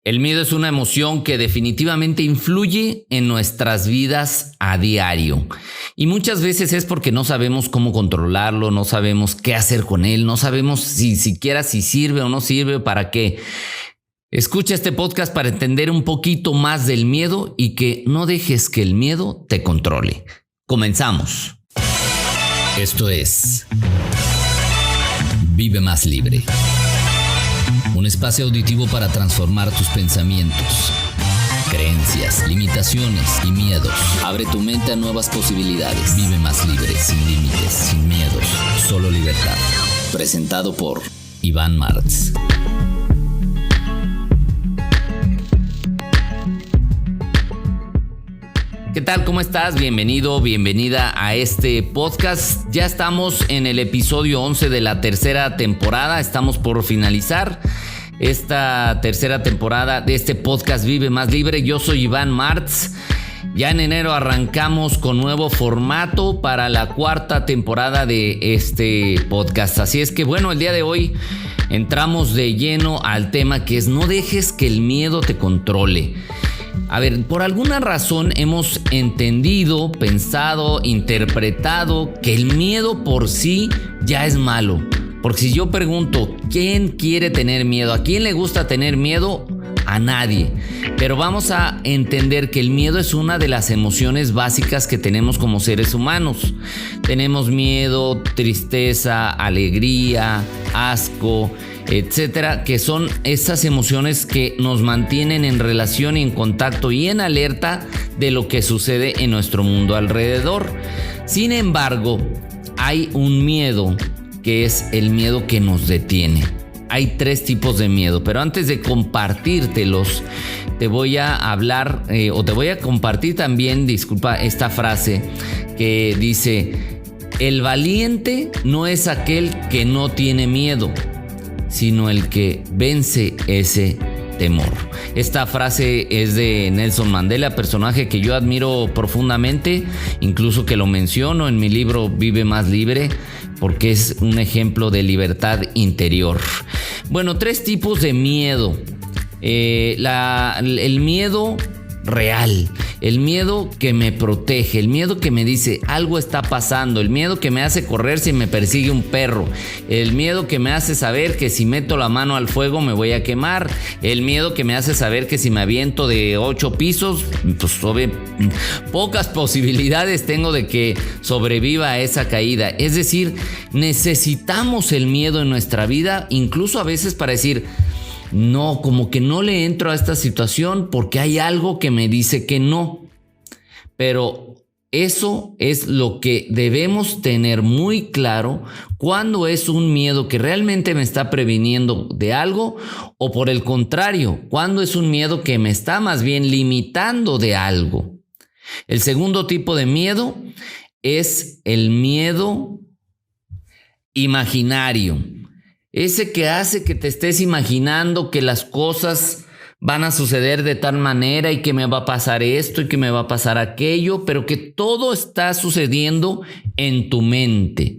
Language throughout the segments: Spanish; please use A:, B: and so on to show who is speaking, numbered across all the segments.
A: El miedo es una emoción que definitivamente influye en nuestras vidas a diario. Y muchas veces es porque no sabemos cómo controlarlo, no sabemos qué hacer con él, no sabemos si siquiera si sirve o no sirve, para qué. Escucha este podcast para entender un poquito más del miedo y que no dejes que el miedo te controle. Comenzamos. Esto es Vive Más Libre. Un espacio auditivo para transformar tus pensamientos, creencias, limitaciones y miedos. Abre tu mente a nuevas posibilidades. Vive más libre, sin límites, sin miedos, solo libertad. Presentado por Iván Martz. ¿Qué tal? ¿Cómo estás? Bienvenido, bienvenida a este podcast. Ya estamos en el episodio 11 de la tercera temporada. Estamos por finalizar esta tercera temporada de este podcast Vive Más Libre. Yo soy Iván Martz. Ya en enero arrancamos con nuevo formato para la cuarta temporada de este podcast. Así es que bueno, el día de hoy entramos de lleno al tema que es: no dejes que el miedo te controle. A ver, por alguna razón hemos entendido, pensado, interpretado que el miedo por sí ya es malo. Porque si yo pregunto, ¿quién quiere tener miedo? ¿A quién le gusta tener miedo? A nadie. Pero vamos a entender que el miedo es una de las emociones básicas que tenemos como seres humanos. Tenemos miedo, tristeza, alegría, asco, etcétera, que son esas emociones que nos mantienen en relación y en contacto y en alerta de lo que sucede en nuestro mundo alrededor. Sin embargo, hay un miedo que es el miedo que nos detiene. Hay tres tipos de miedo, pero antes de compartírtelos, te voy a hablar o te voy a compartir también, esta frase que dice: el valiente no es aquel que no tiene miedo, sino el que vence ese temor. Esta frase es de Nelson Mandela, personaje que yo admiro profundamente, incluso que lo menciono en mi libro Vive Más Libre, porque es un ejemplo de libertad interior. Bueno, tres tipos de miedo. El miedo real, el miedo que me protege, el miedo que me dice algo está pasando, el miedo que me hace correr si me persigue un perro, el miedo que me hace saber que si meto la mano al fuego me voy a quemar, el miedo que me hace saber que si me aviento de 8 pisos, pues pocas posibilidades tengo de que sobreviva a esa caída. Es decir, necesitamos el miedo en nuestra vida, incluso a veces para decir: no, como que no le entro a esta situación porque hay algo que me dice que no. Pero eso es lo que debemos tener muy claro cuando es un miedo que realmente me está previniendo de algo, o por el contrario, cuando es un miedo que me está más bien limitando de algo. El segundo tipo de miedo es el miedo imaginario. Ese que hace que te estés imaginando que las cosas van a suceder de tal manera y que me va a pasar esto y que me va a pasar aquello, pero que todo está sucediendo en tu mente.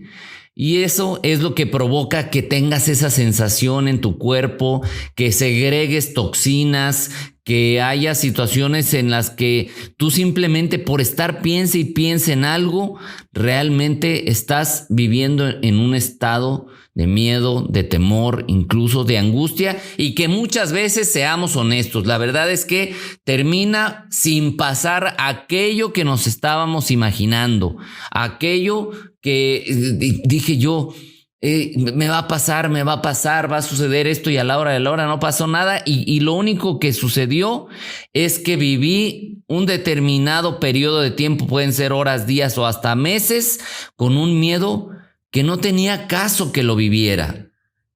A: Y eso es lo que provoca que tengas esa sensación en tu cuerpo, que segregues toxinas, que haya situaciones en las que tú simplemente por estar piense y piense en algo, realmente estás viviendo en un estado de miedo, de temor, incluso de angustia, y que muchas veces, seamos honestos, la verdad es que termina sin pasar aquello que nos estábamos imaginando, aquello que dije yo, me va a pasar, va a suceder esto, y a la hora de la hora no pasó nada, y lo único que sucedió es que viví un determinado periodo de tiempo, pueden ser horas, días o hasta meses, con un miedo que no tenía caso que lo viviera.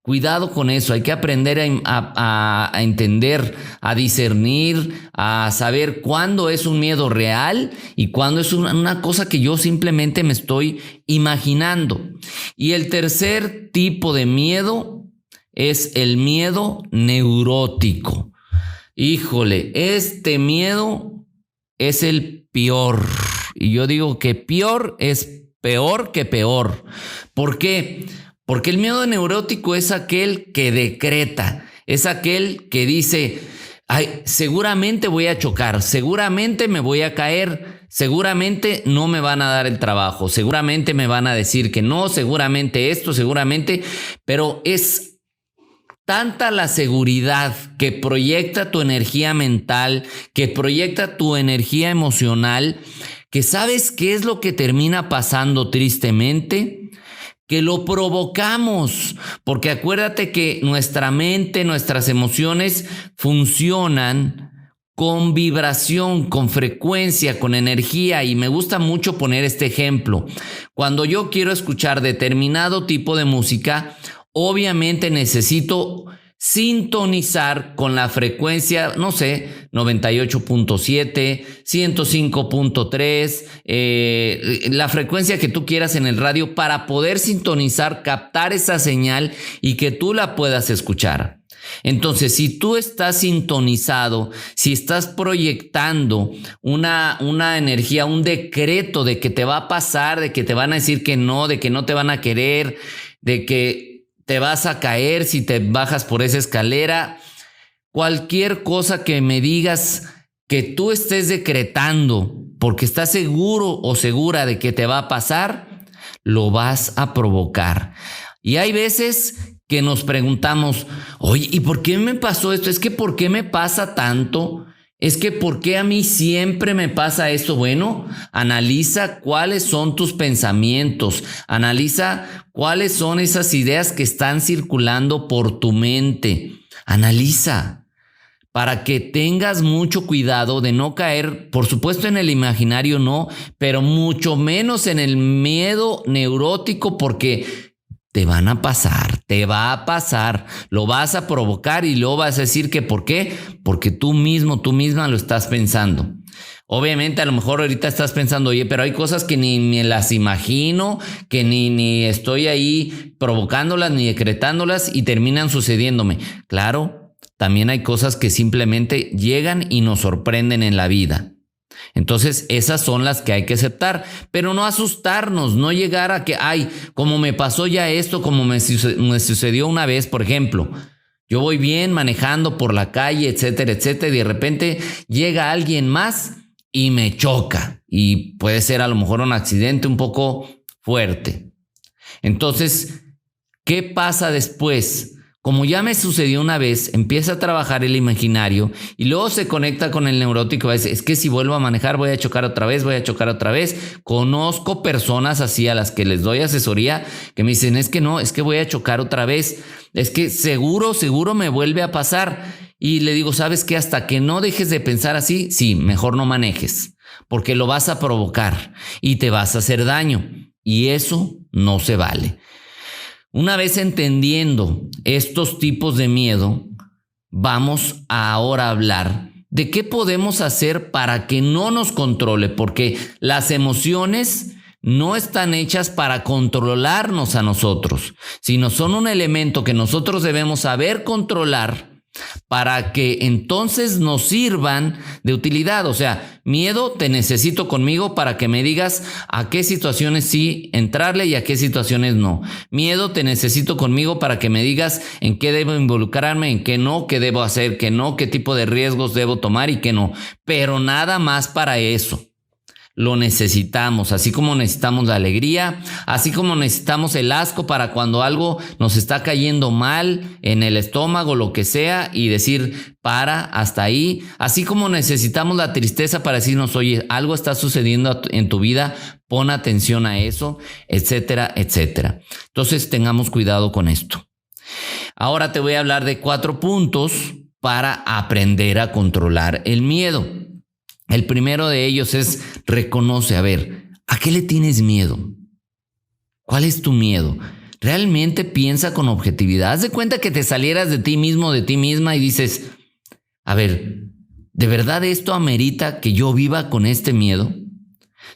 A: Cuidado con eso, hay que aprender a entender, a discernir, a saber cuándo es un miedo real y cuándo es una cosa que yo simplemente me estoy imaginando. Y el tercer tipo de miedo es el miedo neurótico. Híjole, este miedo es el peor. Y yo digo que peor es peor que peor. ¿Por qué? Porque el miedo neurótico es aquel que decreta, es aquel que dice: Ay, seguramente voy a chocar, seguramente me voy a caer, seguramente no me van a dar el trabajo, seguramente me van a decir que no, seguramente esto, seguramente, pero es tanta la seguridad que proyecta tu energía mental, que proyecta tu energía emocional, que sabes qué es lo que termina pasando tristemente, que lo provocamos, porque acuérdate que nuestra mente, nuestras emociones funcionan con vibración, con frecuencia, con energía, y me gusta mucho poner este ejemplo. Cuando yo quiero escuchar determinado tipo de música, obviamente necesito sintonizar con la frecuencia, no sé, 98.7, 105.3, la frecuencia que tú quieras en el radio para poder sintonizar, captar esa señal y que tú la puedas escuchar. Entonces, si tú estás sintonizado, si estás proyectando una energía, un decreto de que te va a pasar, de que te van a decir que no, de que no te van a querer, de que te vas a caer si te bajas por esa escalera, cualquier cosa que me digas que tú estés decretando porque estás seguro o segura de que te va a pasar, lo vas a provocar. Y hay veces que nos preguntamos, oye, ¿y por qué me pasó esto? Es que ¿por qué me pasa tanto? Es que ¿por qué a mí siempre me pasa esto? Bueno, analiza cuáles son tus pensamientos, analiza cuáles son esas ideas que están circulando por tu mente. Analiza para que tengas mucho cuidado de no caer, por supuesto en el imaginario no, pero mucho menos en el miedo neurótico, porque te van a pasar, te va a pasar, lo vas a provocar y luego vas a decir que ¿por qué? Porque tú mismo, tú misma lo estás pensando. Obviamente a lo mejor ahorita estás pensando, oye, pero hay cosas que ni me las imagino, que ni estoy ahí provocándolas ni decretándolas y terminan sucediéndome. Claro, también hay cosas que simplemente llegan y nos sorprenden en la vida. Entonces esas son las que hay que aceptar, pero no asustarnos, no llegar a que, ay, como me pasó ya esto, como me sucedió una vez, por ejemplo, yo voy bien manejando por la calle, etcétera, etcétera, y de repente llega alguien más y me choca, y puede ser a lo mejor un accidente un poco fuerte. Entonces, ¿qué pasa después? Como ya me sucedió una vez, empieza a trabajar el imaginario y luego se conecta con el neurótico. Es que si vuelvo a manejar voy a chocar otra vez, voy a chocar otra vez. Conozco personas así a las que les doy asesoría que me dicen, es que no, es que voy a chocar otra vez. Es que seguro me vuelve a pasar. Y le digo, ¿sabes qué? Hasta que no dejes de pensar así, sí, mejor no manejes, porque lo vas a provocar y te vas a hacer daño. Y eso no se vale. Una vez entendiendo estos tipos de miedo, vamos a ahora hablar de qué podemos hacer para que no nos controle, porque las emociones no están hechas para controlarnos a nosotros, sino son un elemento que nosotros debemos saber controlar para que entonces nos sirvan de utilidad. O sea, miedo, te necesito conmigo para que me digas a qué situaciones sí entrarle y a qué situaciones no. Miedo, te necesito conmigo para que me digas en qué debo involucrarme, en qué no, qué debo hacer, qué no, qué tipo de riesgos debo tomar y qué no. Pero nada más para eso. Lo necesitamos, así como necesitamos la alegría, así como necesitamos el asco para cuando algo nos está cayendo mal en el estómago, lo que sea, y decir, para, hasta ahí. Así como necesitamos la tristeza para decirnos, oye, algo está sucediendo en tu vida, pon atención a eso, etcétera, etcétera. Entonces tengamos cuidado con esto. Ahora te voy a hablar de 4 puntos para aprender a controlar el miedo. El primero de ellos es reconoce, a ver, ¿a qué le tienes miedo? ¿Cuál es tu miedo? Realmente piensa con objetividad. Haz de cuenta que te salieras de ti mismo, de ti misma y dices, a ver, ¿de verdad esto amerita que yo viva con este miedo?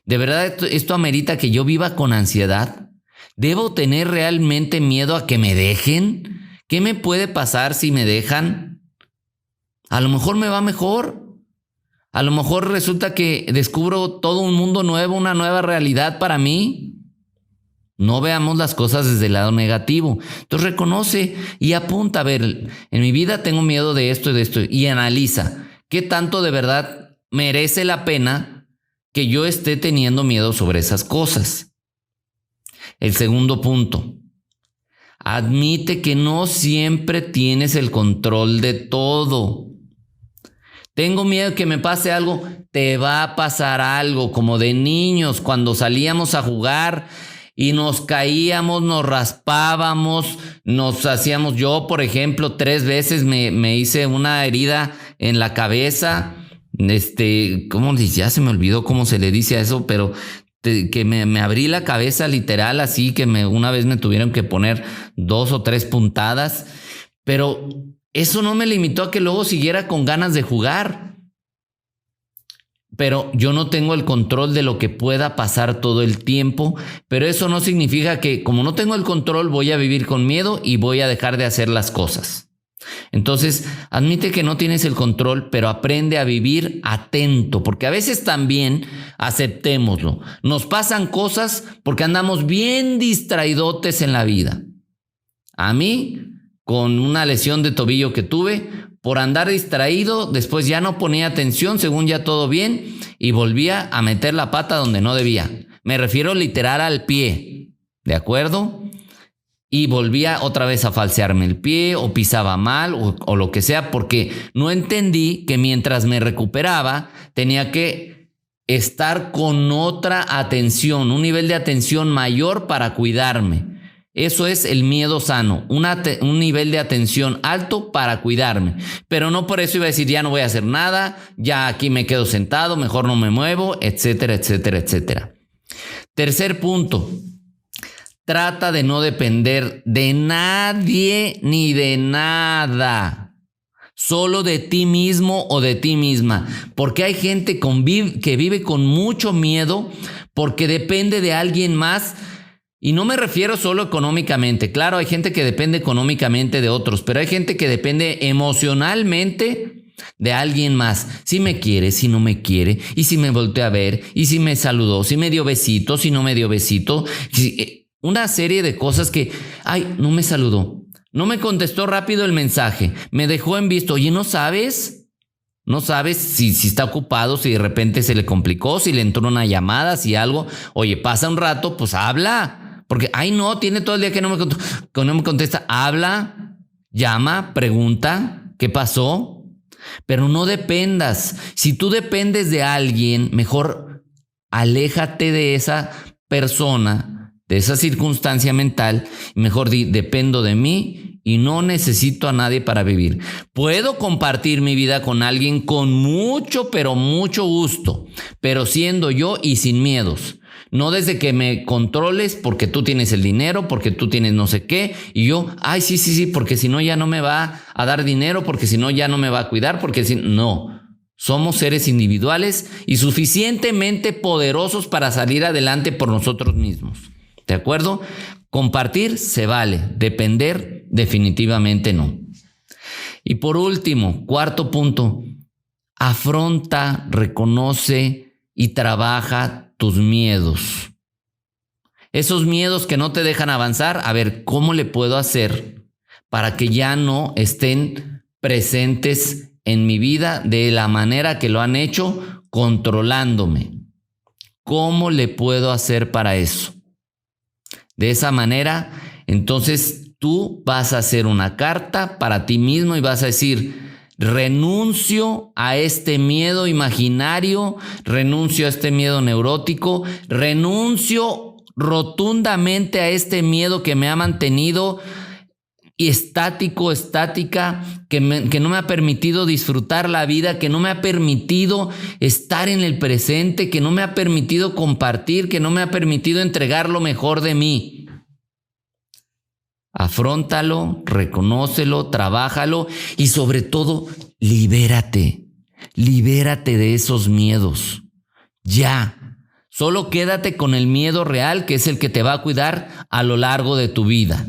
A: ¿De verdad esto amerita que yo viva con ansiedad? ¿Debo tener realmente miedo a que me dejen? ¿Qué me puede pasar si me dejan? A lo mejor me va mejor. A lo mejor resulta que descubro todo un mundo nuevo, una nueva realidad para mí. No veamos las cosas desde el lado negativo. Entonces reconoce y apunta, a ver, en mi vida tengo miedo de esto y de esto, y analiza qué tanto de verdad merece la pena que yo esté teniendo miedo sobre esas cosas. El segundo punto, admite que no siempre tienes el control de todo. Tengo miedo que me pase algo, te va a pasar algo, como de niños cuando salíamos a jugar y nos caíamos, nos raspábamos, nos hacíamos, yo por ejemplo 3 veces me hice una herida en la cabeza, ¿cómo dice? Ya se me olvidó cómo se le dice a eso, pero que me abrí la cabeza literal, así que una vez me tuvieron que poner 2 o 3 puntadas, pero eso no me limitó a que luego siguiera con ganas de jugar. Pero yo no tengo el control de lo que pueda pasar todo el tiempo, pero eso no significa que como no tengo el control voy a vivir con miedo y voy a dejar de hacer las cosas. Entonces, admite que no tienes el control, pero aprende a vivir atento, porque a veces también, aceptémoslo, nos pasan cosas porque andamos bien distraidotes en la vida. A mí, con una lesión de tobillo que tuve, por andar distraído, después ya no ponía atención, según ya todo bien, y volvía a meter la pata donde no debía. Me refiero literal al pie, ¿de acuerdo? Y volvía otra vez a falsearme el pie, o pisaba mal, o lo que sea, porque no entendí que mientras me recuperaba, tenía que estar con otra atención, un nivel de atención mayor para cuidarme. Eso es el miedo sano, un nivel de atención alto para cuidarme. Pero no por eso iba a decir, ya no voy a hacer nada, ya aquí me quedo sentado, mejor no me muevo, etcétera, etcétera, etcétera. Tercer punto, trata de no depender de nadie ni de nada. Solo de ti mismo o de ti misma. Porque hay gente que vive con mucho miedo porque depende de alguien más. Y no me refiero solo económicamente. Claro, hay gente que depende económicamente de otros, pero hay gente que depende emocionalmente de alguien más. Si me quiere, si no me quiere, y si me volteó a ver, y si me saludó, si me dio besito, si no me dio besito. Una serie de cosas que, no me saludó, no me contestó rápido el mensaje, me dejó en visto. Oye, ¿no sabes? No sabes si está ocupado, si de repente se le complicó, si le entró una llamada, si algo. Oye, pasa un rato, pues habla. Porque, tiene todo el día que no me contesta. Habla, llama, pregunta, ¿qué pasó? Pero no dependas. Si tú dependes de alguien, mejor aléjate de esa persona, de esa circunstancia mental. Mejor dependo de mí y no necesito a nadie para vivir. Puedo compartir mi vida con alguien con mucho, pero mucho gusto, pero siendo yo y sin miedos. No desde que me controles porque tú tienes el dinero, porque tú tienes no sé qué, y yo, sí, porque si no ya no me va a dar dinero, porque si no ya no me va a cuidar, porque si no. Somos seres individuales y suficientemente poderosos para salir adelante por nosotros mismos. ¿De acuerdo? Compartir se vale, depender definitivamente no. Y por último, cuarto punto, afronta, reconoce y trabaja tus miedos. Esos miedos que no te dejan avanzar, a ver, ¿cómo le puedo hacer para que ya no estén presentes en mi vida de la manera que lo han hecho, controlándome? ¿Cómo le puedo hacer para eso? De esa manera, entonces tú vas a hacer una carta para ti mismo y vas a decir: renuncio a este miedo imaginario, renuncio a este miedo neurótico, renuncio rotundamente a este miedo que me ha mantenido estática, que no me ha permitido disfrutar la vida, que no me ha permitido estar en el presente, que no me ha permitido compartir, que no me ha permitido entregar lo mejor de mí. Afróntalo, reconócelo, trabájalo y sobre todo, libérate de esos miedos. Ya, solo quédate con el miedo real, que es el que te va a cuidar a lo largo de tu vida.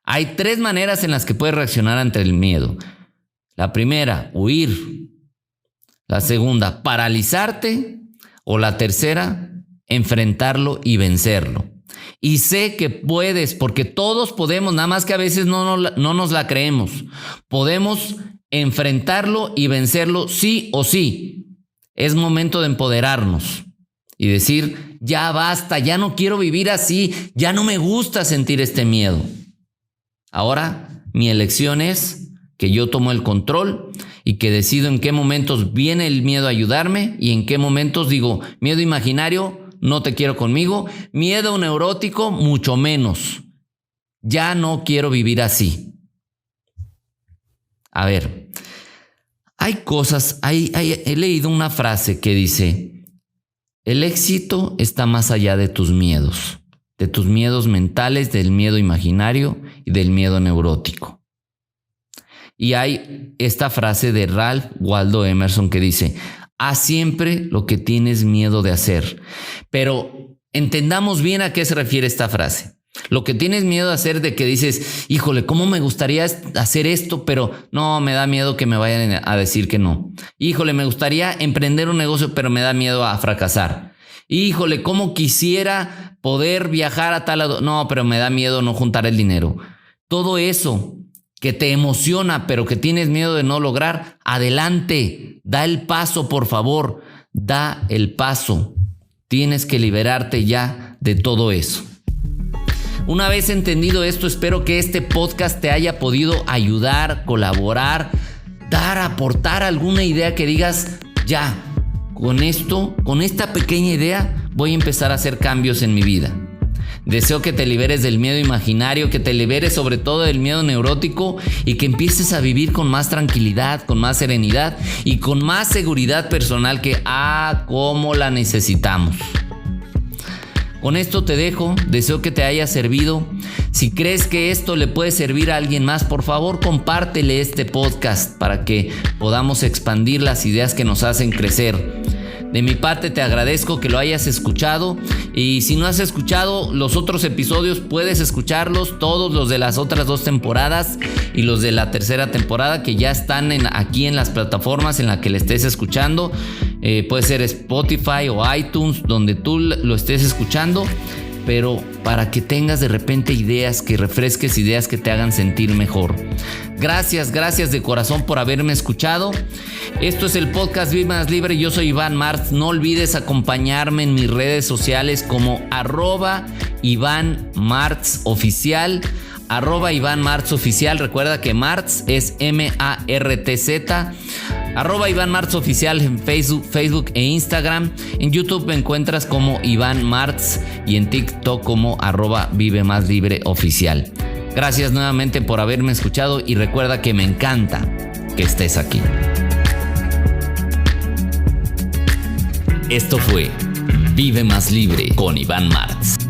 A: Hay 3 maneras en las que puedes reaccionar ante el miedo. La primera, huir. La segunda, paralizarte. O la tercera, enfrentarlo y vencerlo. Y sé que puedes, porque todos podemos, nada más que a veces no nos la creemos. Podemos enfrentarlo y vencerlo sí o sí. Es momento de empoderarnos y decir, ya basta, ya no quiero vivir así, ya no me gusta sentir este miedo. Ahora mi elección es que yo tomo el control y que decido en qué momentos viene el miedo a ayudarme y en qué momentos digo, miedo imaginario, no te quiero conmigo, miedo neurótico, mucho menos. Ya no quiero vivir así. A ver, hay cosas, he leído una frase que dice, el éxito está más allá de tus miedos mentales, del miedo imaginario y del miedo neurótico. Y hay esta frase de Ralph Waldo Emerson que dice, haz siempre lo que tienes miedo de hacer. Pero entendamos bien a qué se refiere esta frase. Lo que tienes miedo de hacer, de que dices, híjole, ¿cómo me gustaría hacer esto? Pero no, me da miedo que me vayan a decir que no. Híjole, me gustaría emprender un negocio, pero me da miedo a fracasar. Híjole, ¿cómo quisiera poder viajar a tal lado? No, pero me da miedo no juntar el dinero. Todo eso que te emociona, pero que tienes miedo de no lograr, adelante, da el paso, por favor, da el paso. Tienes que liberarte ya de todo eso. Una vez entendido esto, espero que este podcast te haya podido ayudar, colaborar, aportar alguna idea que digas, ya, con esta pequeña idea, voy a empezar a hacer cambios en mi vida. Deseo que te liberes del miedo imaginario, que te liberes sobre todo del miedo neurótico y que empieces a vivir con más tranquilidad, con más serenidad y con más seguridad personal que cómo la necesitamos. Con esto te dejo, deseo que te haya servido. Si crees que esto le puede servir a alguien más, por favor compártele este podcast para que podamos expandir las ideas que nos hacen crecer. De mi parte te agradezco que lo hayas escuchado y si no has escuchado los otros episodios puedes escucharlos, todos los de las otras 2 temporadas y los de la tercera temporada que ya están aquí en las plataformas en las que le estés escuchando. Puede ser Spotify o iTunes, donde tú lo estés escuchando, pero para que tengas de repente ideas, que refresques ideas que te hagan sentir mejor. Gracias de corazón por haberme escuchado. Esto es el podcast Vive Más Libre. Yo soy Iván Martz. No olvides acompañarme en mis redes sociales como @IvánMartzOficial. @IvánMartzOficial. Recuerda que Martz es MARTZ. @IvánMartzOficial en Facebook e Instagram. En YouTube me encuentras como Iván Martz y en TikTok como @ViveMásLibreOficial. Gracias nuevamente por haberme escuchado y recuerda que me encanta que estés aquí. Esto fue Vive Más Libre con Iván Martz.